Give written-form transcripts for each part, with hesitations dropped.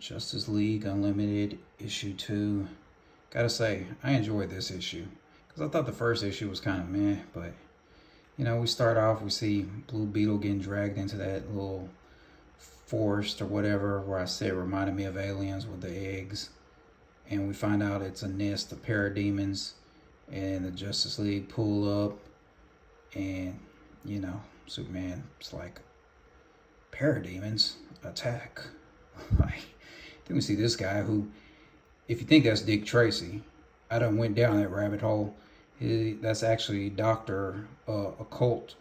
Justice League Unlimited issue 2. Gotta say, I enjoyed this issue because I thought the first issue was kind of meh, but we start off, we see Blue Beetle getting dragged into that little forest or whatever, where I said it reminded me of Aliens with the eggs, and we find out it's a nest of parademons, and the Justice League pull up, and Superman's like, parademons attack. Like, then we see this guy who, if you think that's Dick Tracy, I done went down that rabbit hole. That's actually Dr. Occult,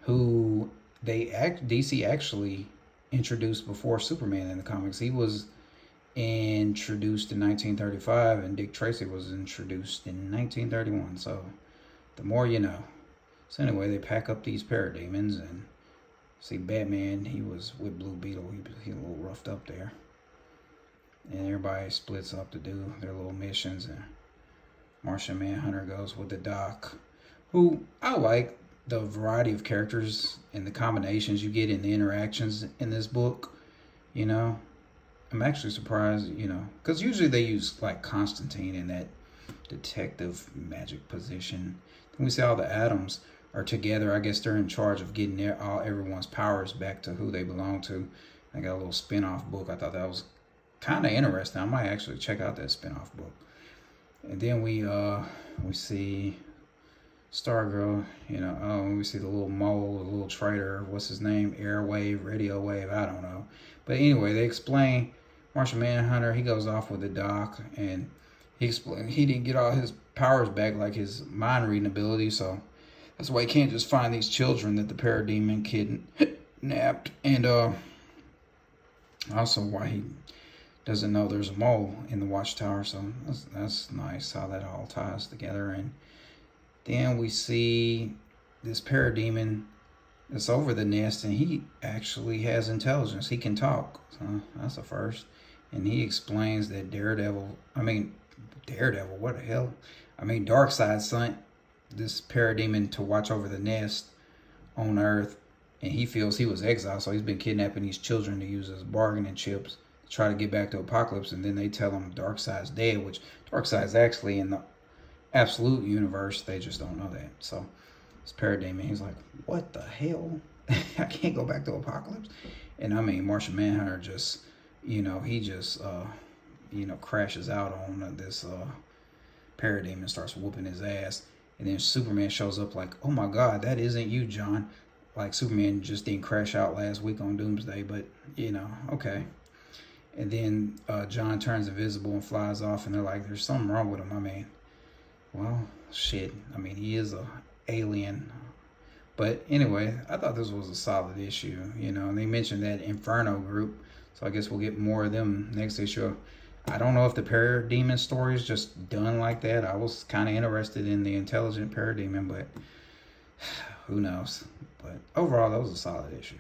who DC actually introduced before Superman in the comics. He was introduced in 1935, and Dick Tracy was introduced in 1931. So the more you know. So anyway, they pack up these parademons, and see Batman, he was with Blue Beetle. He a little roughed up there. And everybody splits up to do their little missions, and Martian Manhunter goes with the Doc, who I like the variety of characters and the combinations you get in the interactions in this book. I'm actually surprised, because usually they use like Constantine in that detective magic position. Then we see all the atoms are together. I guess they're in charge of getting everyone's powers back to who they belong to. I got a little spin-off book. I thought that was kind of interesting. I might actually check out that spin-off book. And then we see Stargirl, we see the little mole, the little traitor, what's his name, Airwave, Radio Wave, I don't know. But anyway, they explain Martian Manhunter, he goes off with the Doc, and he explained he didn't get all his powers back, like his mind reading ability, so that's why he can't just find these children that the parademon kidnapped, and also why he doesn't know there's a mole in the watchtower. So that's nice how that all ties together. And then we see this parademon that's over the nest, and he actually has intelligence. He can talk. So that's a first. And he explains that Daredevil, what the hell? Darkseid sent this parademon to watch over the nest on Earth, and he feels he was exiled, so he's been kidnapping these children to use as bargaining chips to try to get back to Apokolips. And then they tell him Darkseid's dead, which Darkseid's actually in the absolute universe. They just don't know that. So this parademon, he's like, what the hell? I can't go back to Apokolips. And Martian Manhunter just, he just crashes out on this parademon, starts whooping his ass. And then Superman shows up like, oh my God, that isn't you, John. Like, Superman just didn't crash out last week on Doomsday, but, okay. And then John turns invisible and flies off, and they're like, there's something wrong with him. Well, shit. He is a alien. But anyway, I thought this was a solid issue, and they mentioned that Inferno group, so I guess we'll get more of them next issue. I don't know if the parademon story is just done like that. I was kind of interested in the intelligent parademon, but who knows. But overall, that was a solid issue.